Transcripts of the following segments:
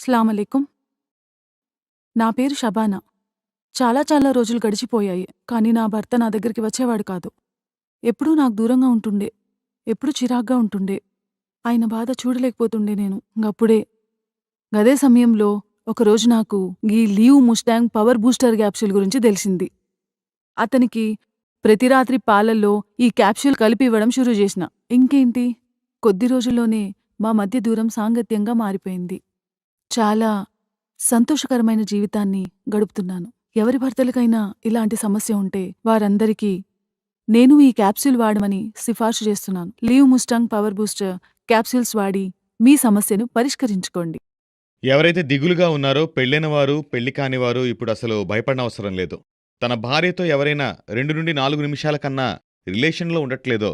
స్లామలేకుం. నా పేరు షబానా. చాలా రోజులు గడిచిపోయాయి. కానీ నా భర్త నా దగ్గరికి వచ్చేవాడు కాదు. ఎప్పుడూ నాకు దూరంగా ఉంటుండే. ఎప్పుడూ చిరాగ్గా ఉంటుండే. ఆయన బాధ చూడలేకపోతుండే నేను. గదే సమయంలో ఒకరోజు నాకు గీ leave Mustang power booster capsule గురించి తెలిసింది. అతనికి ప్రతి రాత్రి పాలల్లో ఈ క్యాప్సూల్ కలిపి ఇవ్వడం షురూ చేసిన. ఇంకేంటి, కొద్ది రోజుల్లోనే మా మధ్య దూరం సాంగత్యంగా మారిపోయింది. చాలా సంతోషకరమైన జీవితాన్ని గడుపుతున్నాను. ఎవరి భర్తలకైనా ఇలాంటి సమస్య ఉంటే వారందరికీ నేను ఈ క్యాప్సూల్ వాడమని సిఫార్సు చేస్తున్నాను. Leave Mustang power booster capsules వాడి మీ సమస్యను పరిష్కరించుకోండి. ఎవరైతే దిగులుగా ఉన్నారో పెళ్ళైన వారు, పెళ్లి కానివారు ఇప్పుడు అసలు భయపడనవసరం లేదు. తన భార్యతో ఎవరైనా 2 నుండి 4 నిమిషాల కన్నా రిలేషన్లో ఉండట్లేదో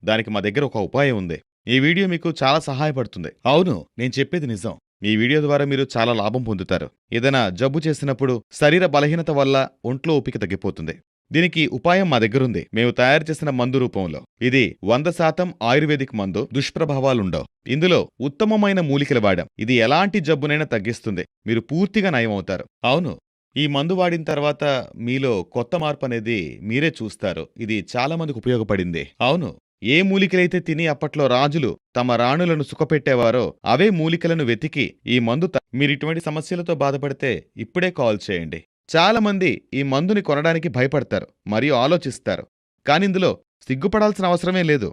దానికి మా దగ్గర ఒక ఉపాయం ఉంది. ఈ వీడియో మీకు చాలా సహాయపడుతుంది. అవును, నేను చెప్పేది నిజం. ఈ వీడియో ద్వారా మీరు చాలా లాభం పొందుతారు. ఏదైనా జబ్బు చేసినప్పుడు శరీర బలహీనత వల్ల ఒంట్లో ఓపిక తగ్గిపోతుంది. దీనికి ఉపాయం మా దగ్గరుంది. మేము తయారు చేసిన మందు రూపంలో. ఇది 100% ఆయుర్వేదిక్ మందు. దుష్ప్రభావాలుండవు. ఇందులో ఉత్తమమైన మూలికలు వాడాం. ఇది ఎలాంటి జబ్బునైనా తగ్గిస్తుంది. మీరు పూర్తిగా నయమవుతారు. అవును, ఈ మందు వాడిన తర్వాత మీలో కొత్త మార్పు అనేది మీరే చూస్తారు. ఇది చాలా మందికి ఉపయోగపడింది. అవును, ఏ మూలికలైతే తిని అప్పట్లో రాజులు తమ రాణులను సుఖపెట్టేవారో అవే మూలికలను వెతికి ఈ మందు మీరిటువంటి సమస్యలతో బాధపడితే ఇప్పుడే కాల్ చేయండి. చాలామంది ఈ మందుని కొనడానికి భయపడతారు మరియు ఆలోచిస్తారు. కానిందులో సిగ్గుపడాల్సిన అవసరమే లేదు.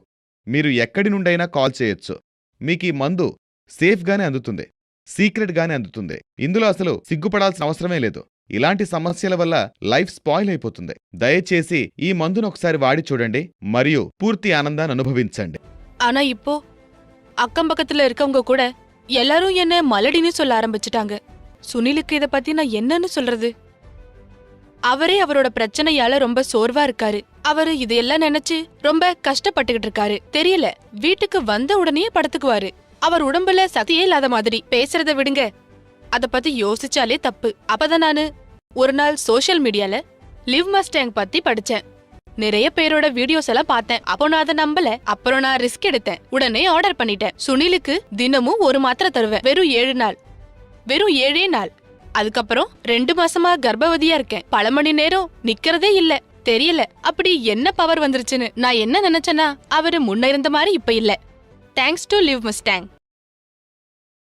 మీరు ఎక్కడి నుండైనా కాల్ చేయొచ్చు. మీకీ మందు సేఫ్గానే అందుతుంది, సీక్రెట్గానే అందుతుంది. ఇందులో అసలు సిగ్గుపడాల్సిన అవసరమే లేదు. ఇలాంటి సమస్యల వల్ల లైఫ్ స్పాయిల్ అయిపోతుంది. దయచేసి ఈ మందును ఒకసారి వాడి చూడండి మరియు పూర్తి ఆనందాన్ని అనుభవించండి. ஆனா இப்போ அக்கம் பக்கத்துல இருக்கவங்க கூட எல்லாரும் என்ன மலடின்னு சொல்ல ஆரம்பிச்சிட்டாங்க. சுனிலுக்கு இத பத்தி நான் என்னன்னு சொல்றது? அவரே அவரோட பிரச்சனையால ரொம்ப சோர்வா இருக்காரு. அவரு இதையெல்லாம் நினைச்சு ரொம்ப கஷ்டப்பட்டுகிட்டு இருக்காரு. தெரியல, வீட்டுக்கு வந்த உடனே படுத்துக்குவாரு. அவர் உடம்புல சக்தியே இல்லாத மாதிரி. பேசுறத விடுங்க, அத பத்தி யோசிச்சாலே தப்பு. அப்பதான் நானு ஒரு நாள் சோஷியல் மீடியால லிவ் மஸ்டாங் பத்தி படிச்சேன். நிறைய பேரோட வீடியோஸ் எல்லாம் பார்த்தேன். அப்போ நான் அதை நம்பல. அப்புறம் நான் ரிஸ்க் எடுத்தேன். உடனே ஆர்டர் பண்ணிட்டேன். சுனிலுக்கு தினமும் ஒரு மாத்திரை தருவேன். வெறும் 7 நாள். வெறும் 7 நாள். அதுக்கப்புறம் 2 மாசமா கர்ப்பவதியா இருக்கேன். பல மணி நேரம் நிக்கிறதே இல்ல. தெரியல அப்படி என்ன பவர் வந்துருச்சுன்னு. நான் என்ன நினைச்சேன்னா அவரு முன்ன இருந்த மாதிரி இப்ப இல்ல. Thanks to live Mustang.